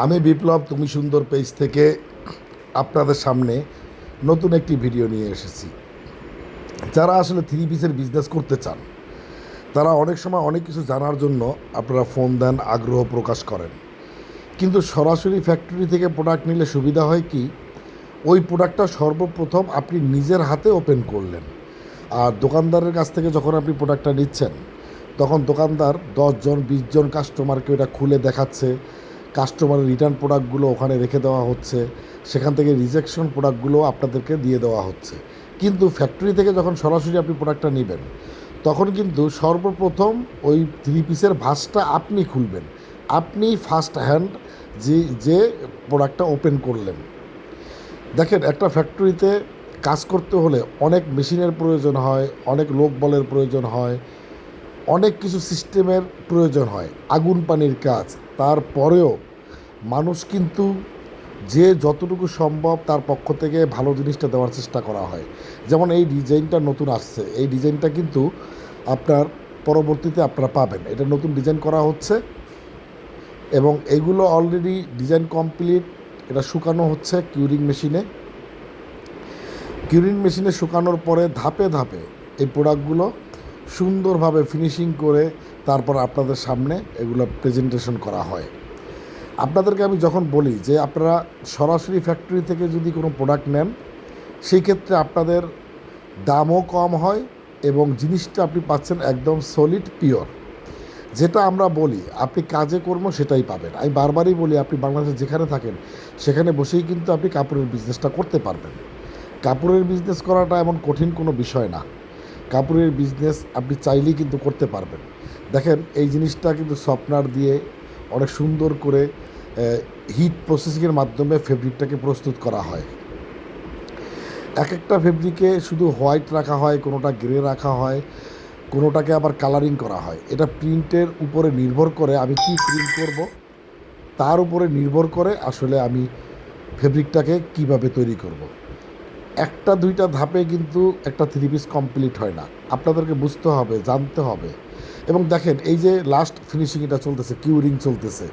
আমি বিপ্লব তুমি সুন্দর পেজ থেকে আপনাদের সামনে নতুন একটি ভিডিও নিয়ে এসেছি। যারা আসলে থ্রি পিসের বিজনেস করতে চান তারা অনেক সময় অনেক কিছু জানার জন্য আপনারা ফোন দেন, আগ্রহ প্রকাশ করেন, কিন্তু সরাসরি ফ্যাক্টরি থেকে প্রোডাক্ট নিলে সুবিধা হয় কি, ওই প্রোডাক্টটা সর্বপ্রথম আপনি নিজের হাতে ওপেন করলেন। আর দোকানদারের কাছ থেকে যখন আপনি প্রোডাক্টটা নিচ্ছেন তখন দোকানদার 10 জন 20 জন কাস্টমারকে ওটা খুলে দেখাচ্ছে, কাস্টমারের রিটার্ন প্রোডাক্টগুলো ওখানে রেখে দেওয়া হচ্ছে, সেখান থেকে রিজেকশন প্রোডাক্টগুলো আপনাদেরকে দিয়ে দেওয়া হচ্ছে। কিন্তু ফ্যাক্টরি থেকে যখন সরাসরি আপনি প্রোডাক্টটা নেবেন তখন কিন্তু সর্বপ্রথম ওই থ্রি পিসের ভাঁজটা আপনি খুলবেন, আপনি ফার্স্ট হ্যান্ড যে প্রোডাক্টটা ওপেন করলেন। দেখেন, একটা ফ্যাক্টরিতে কাজ করতে হলে অনেক মেশিনের প্রয়োজন হয়, অনেক লোক বলের প্রয়োজন হয়, অনেক কিছু সিস্টেমের প্রয়োজন হয়, আগুন পানির কাজ। তারপরেও মানুষ কিন্তু যে যতটুকু সম্ভব তার পক্ষ থেকে ভালো জিনিসটা দেওয়ার চেষ্টা করা হয়। যেমন এই ডিজাইনটা নতুন আসছে, এই ডিজাইনটা কিন্তু আপনার পরবর্তীতে আপনারা পাবেন, এটা নতুন ডিজাইন করা হচ্ছে এবং এগুলো অলরেডি ডিজাইন কমপ্লিট। এটা শুকানো হচ্ছে কিউরিং মেশিনে শুকানোর পরে ধাপে ধাপে এই প্রোডাক্টগুলো সুন্দরভাবে ফিনিশিং করে তারপর আপনাদের সামনে এগুলো প্রেজেন্টেশন করা হয়। আপনাদেরকে আমি যখন বলি যে আপনারা সরাসরি ফ্যাক্টরি থেকে যদি কোনো প্রোডাক্ট নেন সেই ক্ষেত্রে আপনাদের দামও কম হয় এবং জিনিসটা আপনি পাচ্ছেন একদম সলিড পিওর। যেটা আমরা বলি আপনি কাজে কর্ম সেটাই পাবেন। আমি বারবারই বলি, আপনি বাংলাদেশে যেখানে থাকেন সেখানে বসেই কিন্তু আপনি কাপড়ের বিজনেসটা করতে পারবেন। কাপড়ের বিজনেস করাটা এমন কঠিন কোনো বিষয় না। কাপড়ের বিজনেস আপনি চাইলেই কিন্তু করতে পারবেন। দেখেন, এই জিনিসটা কিন্তু সফটনার দিয়ে অনেক সুন্দর করে হিট প্রসেসিংয়ের মাধ্যমে ফেব্রিকটাকে প্রস্তুত করা হয়। এক একটা ফেব্রিকে শুধু হোয়াইট রাখা হয়, কোনোটা গ্রে রাখা হয়, কোনোটাকে আবার কালারিং করা হয়। এটা প্রিন্টের উপরে নির্ভর করে আমি কি প্রিন্ট করব, তার উপরে নির্ভর করে আসলে আমি ফেব্রিকটাকে কিভাবে তৈরি করব। একটা দুইটা ধাপে কিন্তু একটা থ্রি পিস কমপ্লিট হয় না, আপনাদেরকে বুঝতে হবে, জানতে হবে। এবং দেখেন, এই যে লাস্ট ফিনিশিং এটা চলতেছে, কিউরিং চলতেছে,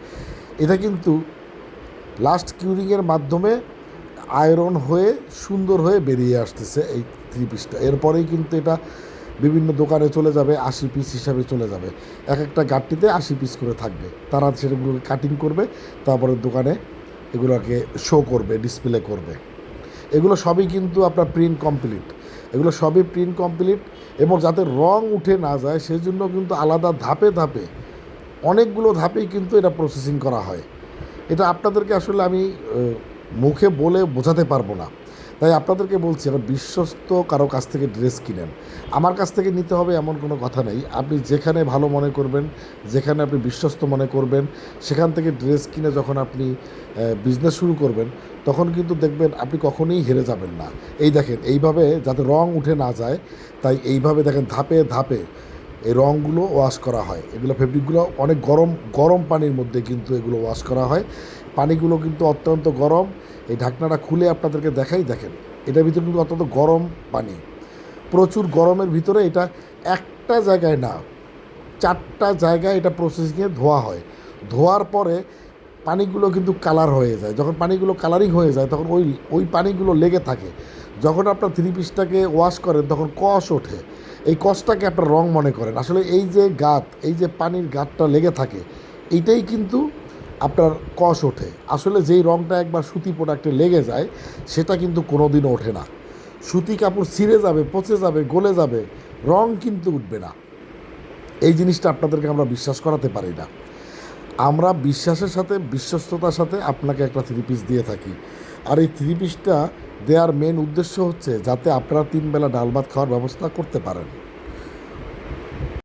এটা কিন্তু লাস্ট কিউরিংয়ের মাধ্যমে আয়রন হয়ে সুন্দর হয়ে বেরিয়ে আসতেছে এই থ্রি পিসটা। এরপরেই কিন্তু এটা বিভিন্ন দোকানে চলে যাবে, 80 পিস হিসাবে চলে যাবে। এক একটা গাঁটটিতে 80 পিস করে থাকবে, তারা সেগুলোকে কাটিং করবে, তারপরে দোকানে এগুলোকে শো করবে, ডিসপ্লে করবে। এগুলো সবই কিন্তু আপনার প্রিন্ট কমপ্লিট, এগুলো সবই প্রিন্ট কমপ্লিট। এবং যাতে রং উঠে না যায় সেই জন্য কিন্তু আলাদা ধাপে ধাপে অনেকগুলো ধাপেই কিন্তু এটা প্রসেসিং করা হয়। এটা আপনাদেরকে আসলে আমি মুখে বলে বোঝাতে পারবো না। তাই আপনাদেরকে বলছি, এটা বিশ্বস্ত কারো কাছ থেকে ড্রেস কিনেন। আমার কাছ থেকে নিতে হবে এমন কোনো কথা নেই। আপনি যেখানে ভালো মনে করবেন, যেখানে আপনি বিশ্বস্ত মনে করবেন, সেখান থেকে ড্রেস কিনে যখন আপনি বিজনেস শুরু করবেন তখন কিন্তু দেখবেন আপনি কখনোই হেরে যাবেন না। এই দেখেন, এইভাবে যাতে রং উঠে না যায় তাই এইভাবে দেখেন ধাপে ধাপে এই রঙগুলো ওয়াশ করা হয়। এগুলো ফেব্রিকগুলো অনেক গরম গরম পানির মধ্যে কিন্তু এগুলো ওয়াশ করা হয়। পানিগুলো কিন্তু অত্যন্ত গরম। এই ঢাকনাটা খুলে আপনাদেরকে দেখাই, দেখেন এটার ভিতরে কিন্তু অত্যন্ত গরম পানি, প্রচুর গরমের ভিতরে এটা একটা জায়গায় না, 4টা জায়গায় এটা প্রসেসিংয়ে ধোয়া হয়। ধোয়ার পরে পানিগুলো কিন্তু কালার হয়ে যায়। যখন পানিগুলো কালারিং হয়ে যায় তখন ওই পানিগুলো লেগে থাকে। যখন আপনার থ্রি পিসটাকে ওয়াশ করেন তখন কষ ওঠে, এই কষটাকে আপনার রং মনে করেন। আসলে এই যে গাত, এই যে পানির গাতটা লেগে থাকে, এইটাই কিন্তু আপনার কষ ওঠে। আসলে যেই রংটা একবার সুতি প্রোডাক্টে লেগে যায় সেটা কিন্তু কোনো দিনও ওঠে না। সুতি কাপড় ছিঁড়ে যাবে, পচে যাবে, গলে যাবে, রং কিন্তু উঠবে না। এই জিনিসটা আপনাদেরকে আমরা বিশ্বাস করাতে পারি না। আমরা বিশ্বাসের সাথে, বিশ্বস্ততার সাথে আপনাকে একটা থ্রি পিস দিয়ে থাকি। আর এই থ্রি পিসটা দেওয়ার মেন উদ্দেশ্য হচ্ছে যাতে আপনারা 3 বেলা ডাল ভাত খাওয়ার ব্যবস্থা করতে পারেন।